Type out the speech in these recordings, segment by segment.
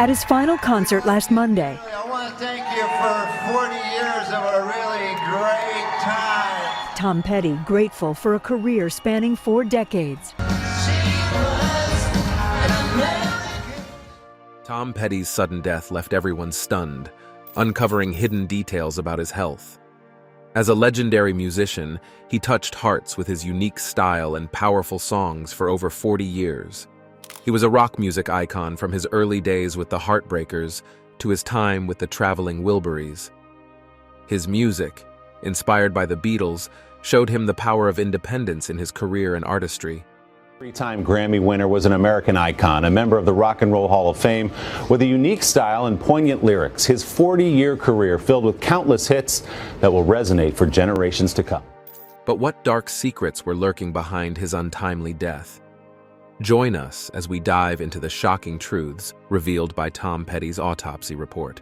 At his final concert last Monday, I want to thank you for 40 years of a really great time. Tom Petty grateful for a career spanning 4 decades. Tom Petty's sudden death left everyone stunned, uncovering hidden details about his health. As a legendary musician, he touched hearts with his unique style and powerful songs for over 40 years. He was a rock music icon from his early days with the Heartbreakers to his time with the Traveling Wilburys. His music, inspired by the Beatles, showed him the power of independence in his career and artistry. Three-time Grammy winner, was an American icon, a member of the Rock and Roll Hall of Fame with a unique style and poignant lyrics. His 40-year career filled with countless hits that will resonate for generations to come. But what dark secrets were lurking behind his untimely death? Join us as we dive into the shocking truths revealed by Tom Petty's autopsy report.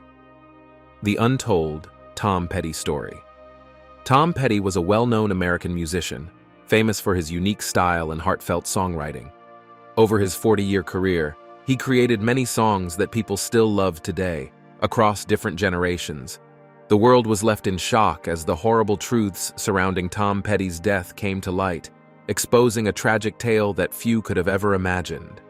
The untold Tom Petty story. Tom Petty was a well-known American musician, famous for his unique style and heartfelt songwriting. Over his 40-year career, he created many songs that people still love today, across different generations. The world was left in shock as the horrible truths surrounding Tom Petty's death came to light, exposing a tragic tale that few could have ever imagined.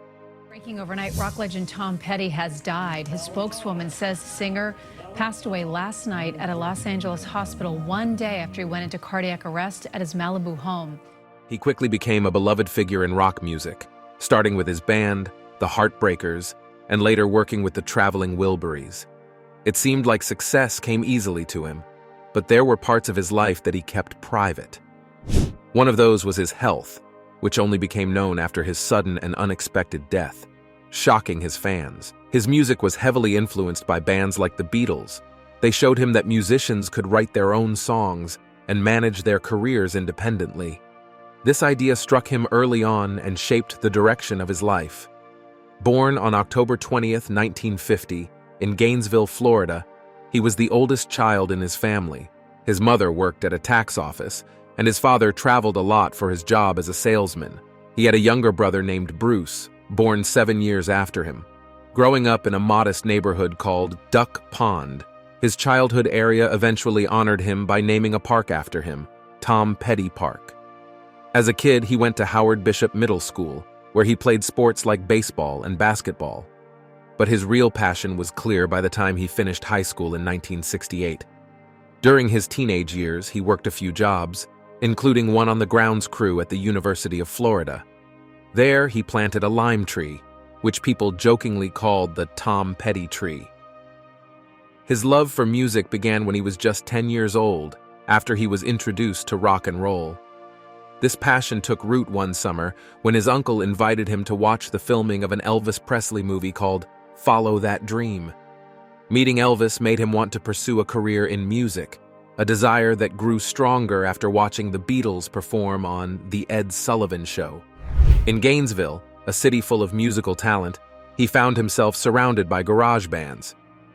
Breaking overnight, rock legend Tom Petty has died. His spokeswoman says the singer passed away last night at a Los Angeles hospital 1 day after he went into cardiac arrest at his Malibu home. He quickly became a beloved figure in rock music, starting with his band, the Heartbreakers, and later working with the Traveling Wilburys. It seemed like success came easily to him, but there were parts of his life that he kept private. One of those was his health, which only became known after his sudden and unexpected death, shocking his fans. His music was heavily influenced by bands like the Beatles. They showed him that musicians could write their own songs and manage their careers independently. This idea struck him early on and shaped the direction of his life. Born on October 20th, 1950, in Gainesville, Florida, he was the oldest child in his family. His mother worked at a tax office, and his father traveled a lot for his job as a salesman. He had a younger brother named Bruce, born 7 years after him. Growing up in a modest neighborhood called Duck Pond, his childhood area eventually honored him by naming a park after him, Tom Petty Park. As a kid, he went to Howard Bishop Middle School, where he played sports like baseball and basketball. But his real passion was clear by the time he finished high school in 1968. During his teenage years, he worked a few jobs, including one on the grounds crew at the University of Florida. There, he planted a lime tree, which people jokingly called the Tom Petty tree. His love for music began when he was just 10 years old, after he was introduced to rock and roll. This passion took root one summer when his uncle invited him to watch the filming of an Elvis Presley movie called Follow That Dream. Meeting Elvis made him want to pursue a career in music, a desire that grew stronger after watching the Beatles perform on The Ed Sullivan Show. In Gainesville, a city full of musical talent, he found himself surrounded by garage bands.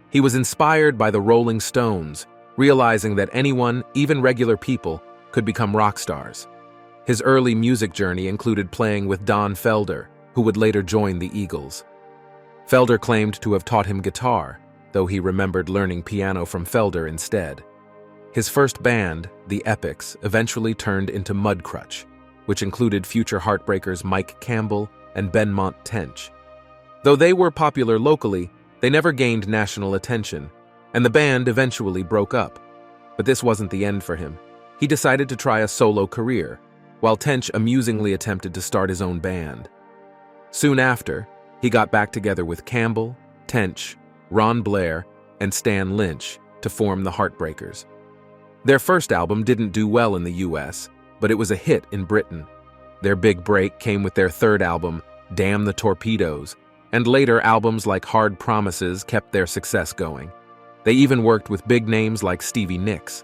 He was inspired by the Rolling Stones, realizing that anyone, even regular people, could become rock stars. His early music journey included playing with Don Felder, who would later join the Eagles. Felder claimed to have taught him guitar, though he remembered learning piano from Felder instead. His first band, the Epics, eventually turned into Mudcrutch, which included future Heartbreakers Mike Campbell and Benmont Tench. Though they were popular locally, they never gained national attention, and the band eventually broke up. But this wasn't the end for him. He decided to try a solo career, while Tench amusingly attempted to start his own band. Soon after, he got back together with Campbell, Tench, Ron Blair, and Stan Lynch to form the Heartbreakers. Their first album didn't do well in the US, but it was a hit in Britain. Their big break came with their third album, Damn the Torpedoes, and later albums like Hard Promises kept their success going. They even worked with big names like Stevie Nicks.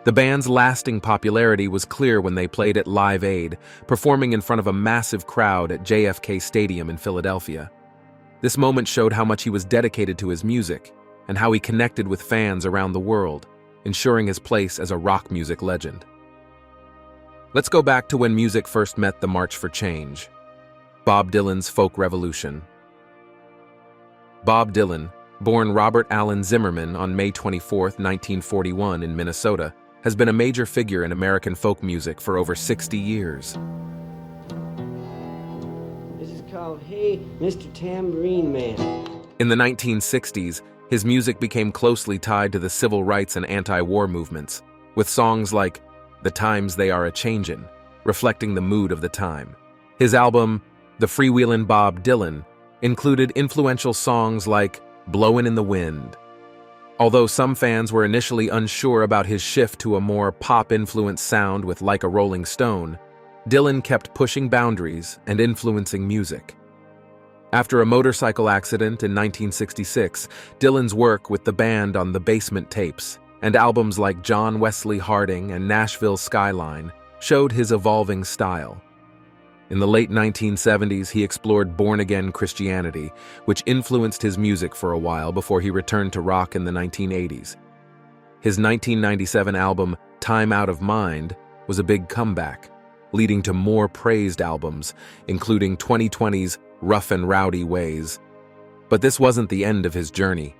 The band's lasting popularity was clear when they played at Live Aid, performing in front of a massive crowd at JFK Stadium in Philadelphia. This moment showed how much he was dedicated to his music and how he connected with fans around the world, ensuring his place as a rock music legend. Let's go back to when music first met the March for Change, Bob Dylan's folk revolution. Bob Dylan, born Robert Allen Zimmerman on May 24, 1941 in Minnesota, has been a major figure in American folk music for over 60 years. This is called Hey, Mr. Tambourine Man. In the 1960s, his music became closely tied to the civil rights and anti-war movements, with songs like The Times They Are A-Changin', reflecting the mood of the time. His album, The Freewheelin' Bob Dylan, included influential songs like Blowin' in the Wind. Although some fans were initially unsure about his shift to a more pop-influenced sound with Like a Rolling Stone, Dylan kept pushing boundaries and influencing music. After a motorcycle accident in 1966, Dylan's work with the band on the Basement Tapes and albums like John Wesley Harding and Nashville Skyline showed his evolving style. In the late 1970s, he explored born-again Christianity, which influenced his music for a while before he returned to rock in the 1980s. His 1997 album, Time Out of Mind, was a big comeback, leading to more praised albums, including 2020's Rough and Rowdy Ways. But this wasn't the end of his journey.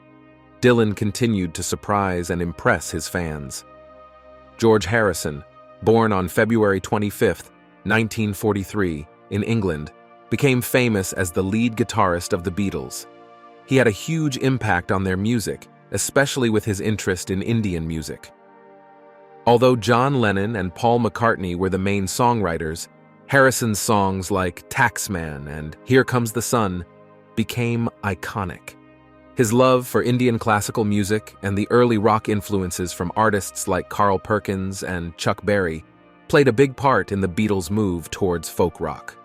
Dylan continued to surprise and impress his fans. George Harrison, born on February 25, 1943, in England, became famous as the lead guitarist of the Beatles. He had a huge impact on their music, especially with his interest in Indian music. Although John Lennon and Paul McCartney were the main songwriters, Harrison's songs like Taxman and Here Comes the Sun became iconic. His love for Indian classical music and the early rock influences from artists like Carl Perkins and Chuck Berry played a big part in the Beatles' move towards folk rock.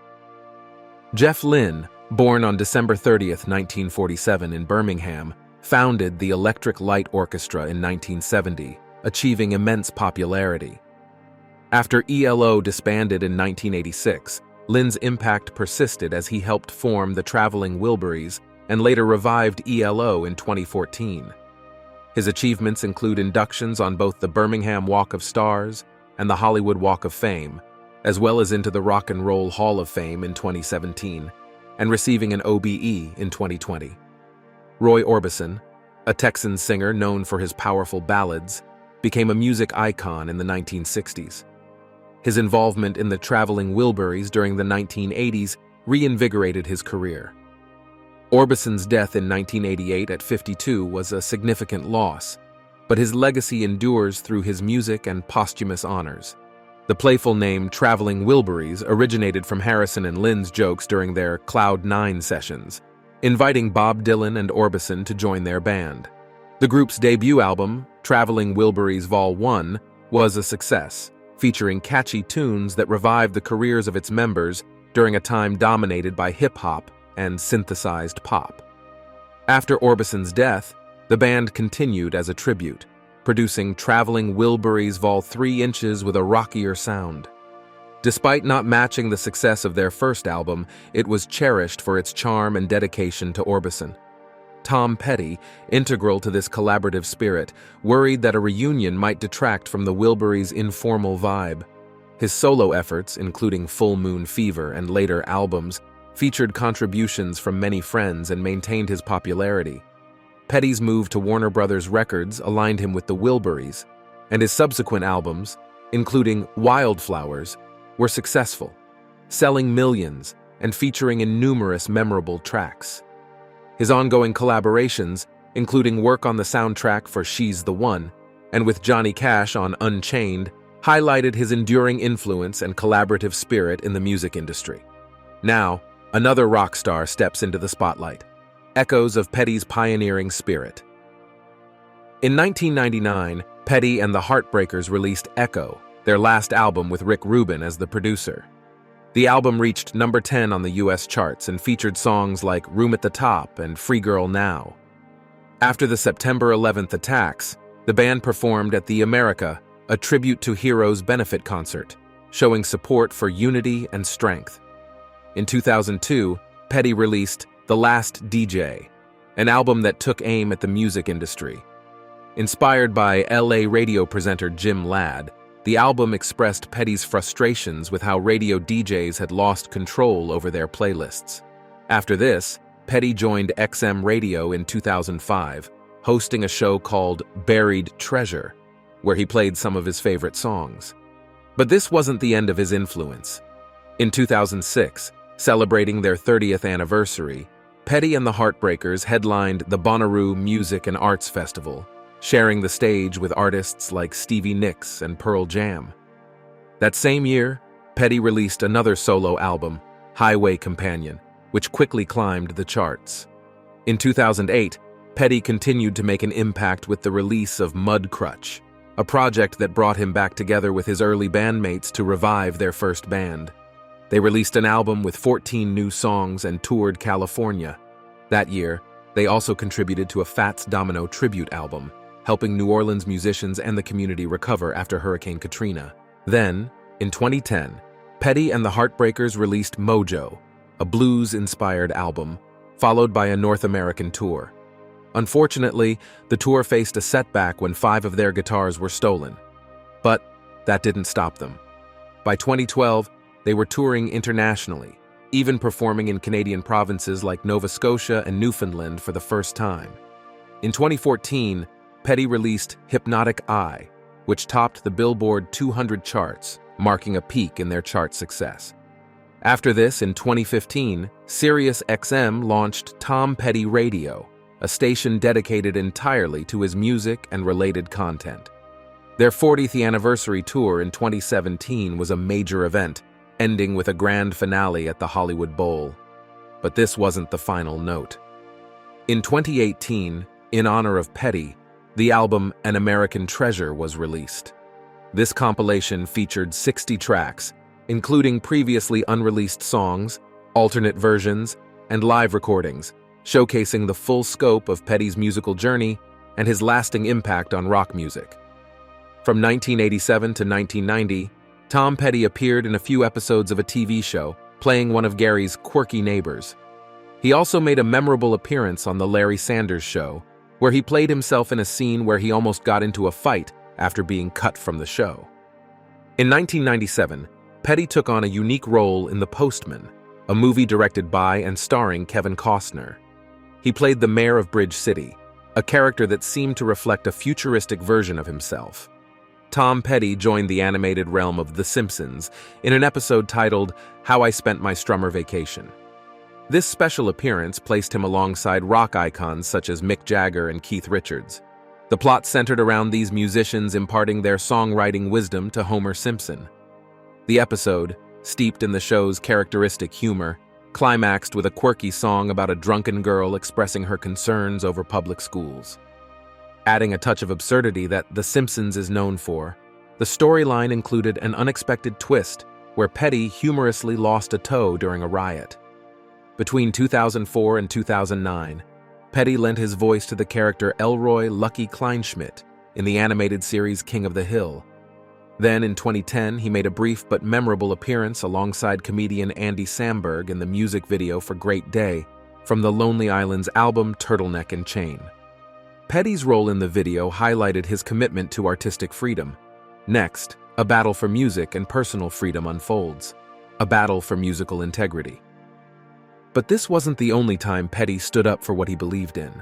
Jeff Lynne, born on December 30, 1947 in Birmingham, founded the Electric Light Orchestra in 1970, achieving immense popularity. After ELO disbanded in 1986, Lynn's impact persisted as he helped form the Traveling Wilburys and later revived ELO in 2014. His achievements include inductions on both the Birmingham Walk of Stars and the Hollywood Walk of Fame, as well as into the Rock and Roll Hall of Fame in 2017, and receiving an OBE in 2020. Roy Orbison, a Texan singer known for his powerful ballads, became a music icon in the 1960s. His involvement in the Traveling Wilburys during the 1980s reinvigorated his career. Orbison's death in 1988 at 52 was a significant loss, but his legacy endures through his music and posthumous honors. The playful name Traveling Wilburys originated from Harrison and Lynn's jokes during their Cloud 9 sessions, inviting Bob Dylan and Orbison to join their band. The group's debut album, Traveling Wilburys Vol. 1, was a success, featuring catchy tunes that revived the careers of its members during a time dominated by hip-hop and synthesized pop. After Orbison's death, the band continued as a tribute, producing Traveling Wilburys Vol. 3 inches with a rockier sound. Despite not matching the success of their first album, it was cherished for its charm and dedication to Orbison. Tom Petty, integral to this collaborative spirit, worried that a reunion might detract from the Wilburys' informal vibe. His solo efforts, including Full Moon Fever and later albums, featured contributions from many friends and maintained his popularity. Petty's move to Warner Brothers Records aligned him with the Wilburys, and his subsequent albums, including Wildflowers, were successful, selling millions and featuring in numerous memorable tracks. His ongoing collaborations, including work on the soundtrack for She's the One and with Johnny Cash on Unchained, highlighted his enduring influence and collaborative spirit in the music industry. Now, another rock star steps into the spotlight. Echoes of Petty's pioneering spirit. In 1999, Petty and the Heartbreakers released Echo, their last album with Rick Rubin as the producer. The album reached number 10 on the US charts and featured songs like Room at the Top and Free Girl Now. After the September 11th attacks, the band performed at the America, a Tribute to Heroes benefit concert, showing support for unity and strength. In 2002, Petty released The Last DJ, an album that took aim at the music industry. Inspired by LA radio presenter Jim Ladd, the album expressed Petty's frustrations with how radio DJs had lost control over their playlists. After this, Petty joined XM Radio in 2005, hosting a show called Buried Treasure, where he played some of his favorite songs. But this wasn't the end of his influence. In 2006, celebrating their 30th anniversary, Petty and the Heartbreakers headlined the Bonnaroo Music and Arts Festival, sharing the stage with artists like Stevie Nicks and Pearl Jam. That same year, Petty released another solo album, Highway Companion, which quickly climbed the charts. In 2008, Petty continued to make an impact with the release of Mudcrutch, a project that brought him back together with his early bandmates to revive their first band. They released an album with 14 new songs and toured California. That year, they also contributed to a Fats Domino tribute album, helping New Orleans musicians and the community recover after Hurricane Katrina. Then, in 2010, Petty and the Heartbreakers released Mojo, a blues-inspired album, followed by a North American tour. Unfortunately, the tour faced a setback when 5 of their guitars were stolen. But that didn't stop them. By 2012, they were touring internationally, even performing in Canadian provinces like Nova Scotia and Newfoundland for the first time. In 2014, Petty released Hypnotic Eye, which topped the Billboard 200 charts, marking a peak in their chart success. After this, in 2015, Sirius XM launched Tom Petty Radio, a station dedicated entirely to his music and related content. Their 40th anniversary tour in 2017 was a major event, ending with a grand finale at the Hollywood Bowl. But this wasn't the final note. In 2018, in honor of Petty, the album An American Treasure was released. This compilation featured 60 tracks, including previously unreleased songs, alternate versions, and live recordings, showcasing the full scope of Petty's musical journey and his lasting impact on rock music. From 1987 to 1990, Tom Petty appeared in a few episodes of a TV show, playing one of Gary's quirky neighbors. He also made a memorable appearance on The Larry Sanders Show, where he played himself in a scene where he almost got into a fight after being cut from the show. In 1997, Petty took on a unique role in The Postman, a movie directed by and starring Kevin Costner. He played the mayor of Bridge City, a character that seemed to reflect a futuristic version of himself. Tom Petty joined the animated realm of The Simpsons in an episode titled How I Spent My Strummer Vacation. This special appearance placed him alongside rock icons such as Mick Jagger and Keith Richards. The plot centered around these musicians imparting their songwriting wisdom to Homer Simpson. The episode, steeped in the show's characteristic humor, climaxed with a quirky song about a drunken girl expressing her concerns over public schools. Adding a touch of absurdity that The Simpsons is known for, the storyline included an unexpected twist where Petty humorously lost a toe during a riot. Between 2004 and 2009, Petty lent his voice to the character Elroy Lucky Kleinschmidt in the animated series King of the Hill. Then, in 2010, he made a brief but memorable appearance alongside comedian Andy Samberg in the music video for Great Day from the Lonely Island's album Turtleneck and Chain. Petty's role in the video highlighted his commitment to artistic freedom. Next, a battle for music and personal freedom unfolds, a battle for musical integrity. But this wasn't the only time Petty stood up for what he believed in.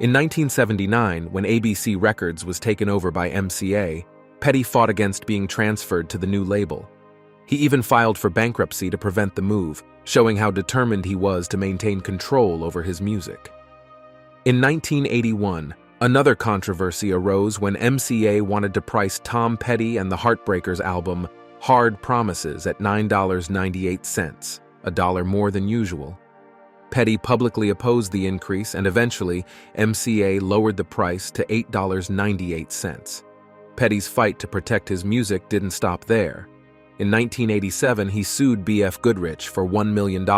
In 1979, when ABC Records was taken over by MCA, Petty fought against being transferred to the new label. He even filed for bankruptcy to prevent the move, showing how determined he was to maintain control over his music. In 1981, another controversy arose when MCA wanted to price Tom Petty and the Heartbreakers album Hard Promises at $9.98, a dollar more than usual. Petty publicly opposed the increase, and eventually, MCA lowered the price to $8.98. Petty's fight to protect his music didn't stop there. In 1987, he sued B.F. Goodrich for $1 million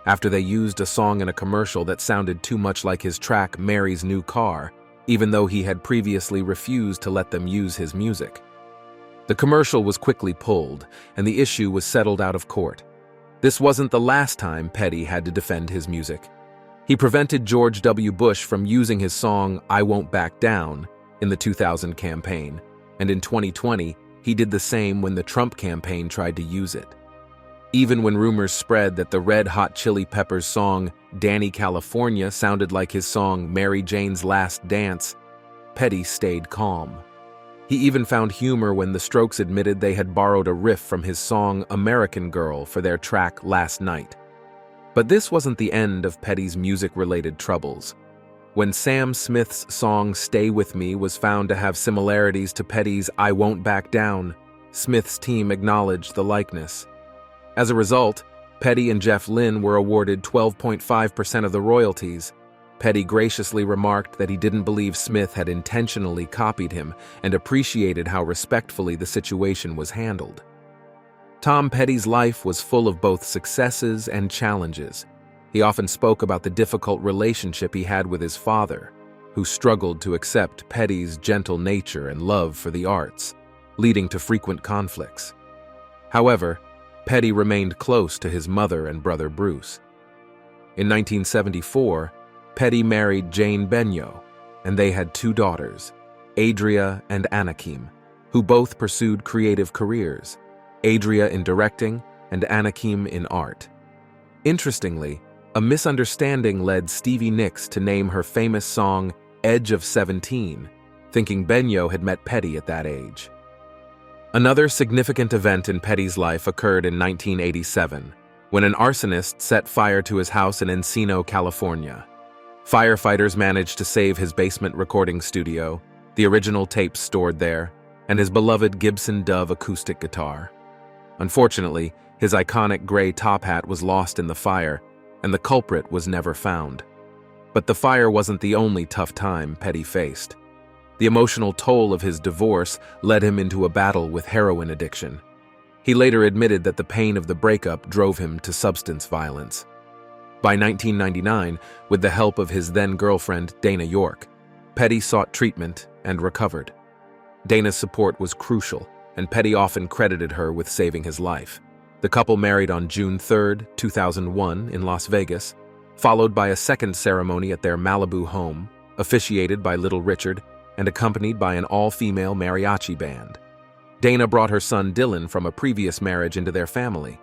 after they used a song in a commercial that sounded too much like his track Mary's New Car, even though he had previously refused to let them use his music. The commercial was quickly pulled, and the issue was settled out of court. This wasn't the last time Petty had to defend his music. He prevented George W. Bush from using his song I Won't Back Down in the 2000 campaign, and in 2020, he did the same when the Trump campaign tried to use it. Even when rumors spread that the Red Hot Chili Peppers song Danny California sounded like his song Mary Jane's Last Dance, Petty stayed calm. He even found humor when the Strokes admitted they had borrowed a riff from his song American Girl for their track Last Night. But this wasn't the end of Petty's music-related troubles. When Sam Smith's song Stay With Me was found to have similarities to Petty's I Won't Back Down, Smith's team acknowledged the likeness. As a result, Petty and Jeff Lynne were awarded 12.5% of the royalties. Petty graciously remarked that he didn't believe Smith had intentionally copied him and appreciated how respectfully the situation was handled. Tom Petty's life was full of both successes and challenges. He often spoke about the difficult relationship he had with his father, who struggled to accept Petty's gentle nature and love for the arts, leading to frequent conflicts. However, Petty remained close to his mother and brother Bruce. In 1974, Petty married Jane Benyo, and they had 2 daughters, Adria and Anakim, who both pursued creative careers, Adria in directing and Anakim in art. Interestingly, a misunderstanding led Stevie Nicks to name her famous song Edge of 17, thinking Benyo had met Petty at that age. Another significant event in Petty's life occurred in 1987, when an arsonist set fire to his house in Encino, California. Firefighters managed to save his basement recording studio, the original tapes stored there, and his beloved Gibson Dove acoustic guitar. Unfortunately, his iconic gray top hat was lost in the fire, and the culprit was never found. But the fire wasn't the only tough time Petty faced. The emotional toll of his divorce led him into a battle with heroin addiction. He later admitted that the pain of the breakup drove him to substance violence. By 1999, with the help of his then-girlfriend Dana York, Petty sought treatment and recovered. Dana's support was crucial, and Petty often credited her with saving his life. The couple married on June 3, 2001 in Las Vegas, followed by a second ceremony at their Malibu home, officiated by Little Richard and accompanied by an all-female mariachi band. Dana brought her son Dylan from a previous marriage into their family.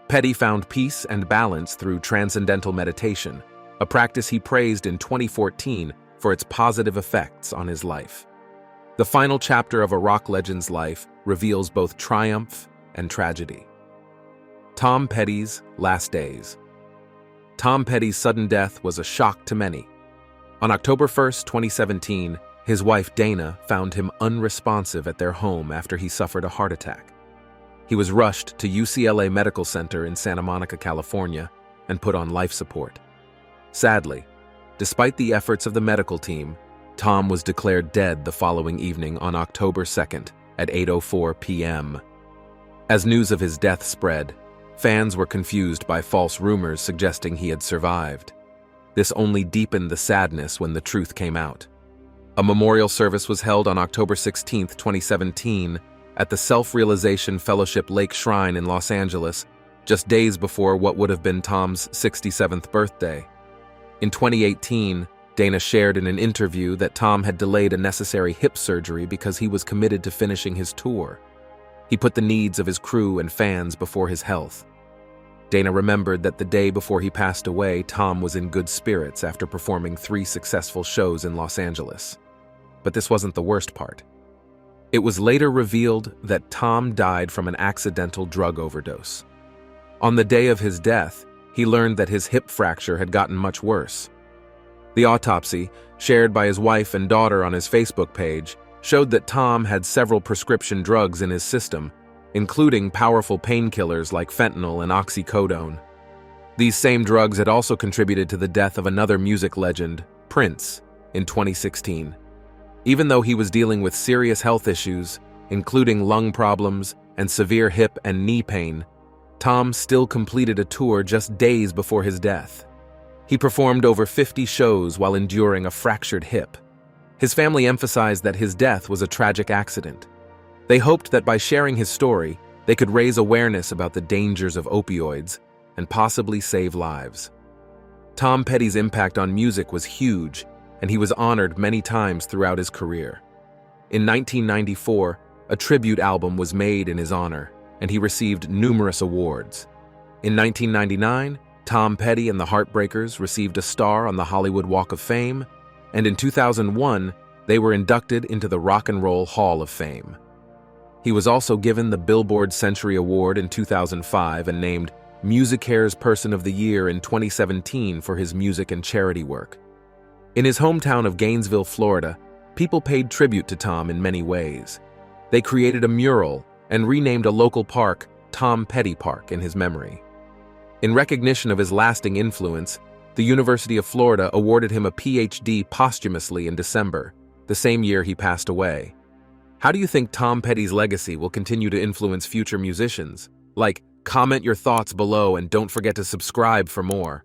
Petty found peace and balance through transcendental meditation, a practice he praised in 2014 for its positive effects on his life. The final chapter of a rock legend's life reveals both triumph and tragedy. Tom Petty's last days. Tom Petty's sudden death was a shock to many. On October 1, 2017, his wife Dana found him unresponsive at their home after he suffered a heart attack. He was rushed to UCLA Medical Center in Santa Monica, California, and put on life support. Sadly, despite the efforts of the medical team, Tom was declared dead the following evening on October 2nd at 8:04 p.m. As news of his death spread, fans were confused by false rumors suggesting he had survived. This only deepened the sadness when the truth came out. A memorial service was held on October 16, 2017, at the Self-Realization Fellowship Lake Shrine in Los Angeles, just days before what would have been Tom's 67th birthday. In 2018, Dana shared in an interview that Tom had delayed a necessary hip surgery because he was committed to finishing his tour. He put the needs of his crew and fans before his health. Dana remembered that the day before he passed away, Tom was in good spirits after performing 3 successful shows in Los Angeles. But this wasn't the worst part. It was later revealed that Tom died from an accidental drug overdose. On the day of his death, he learned that his hip fracture had gotten much worse. The autopsy, shared by his wife and daughter on his Facebook page, showed that Tom had several prescription drugs in his system, including powerful painkillers like fentanyl and oxycodone. These same drugs had also contributed to the death of another music legend, Prince, in 2016. Even though he was dealing with serious health issues, including lung problems and severe hip and knee pain, Tom still completed a tour just days before his death. He performed over 50 shows while enduring a fractured hip. His family emphasized that his death was a tragic accident. They hoped that by sharing his story, they could raise awareness about the dangers of opioids and possibly save lives. Tom Petty's impact on music was huge, and he was honored many times throughout his career. In 1994, a tribute album was made in his honor, and he received numerous awards. In 1999, Tom Petty and the Heartbreakers received a star on the Hollywood Walk of Fame, and in 2001, they were inducted into the Rock and Roll Hall of Fame. He was also given the Billboard Century Award in 2005 and named MusiCares Person of the Year in 2017 for his music and charity work. In his hometown of Gainesville, Florida, people paid tribute to Tom in many ways. They created a mural and renamed a local park Tom Petty Park in his memory. In recognition of his lasting influence, the University of Florida awarded him a PhD posthumously in December, the same year he passed away. How do you think Tom Petty's legacy will continue to influence future musicians? Comment your thoughts below and don't forget to subscribe for more.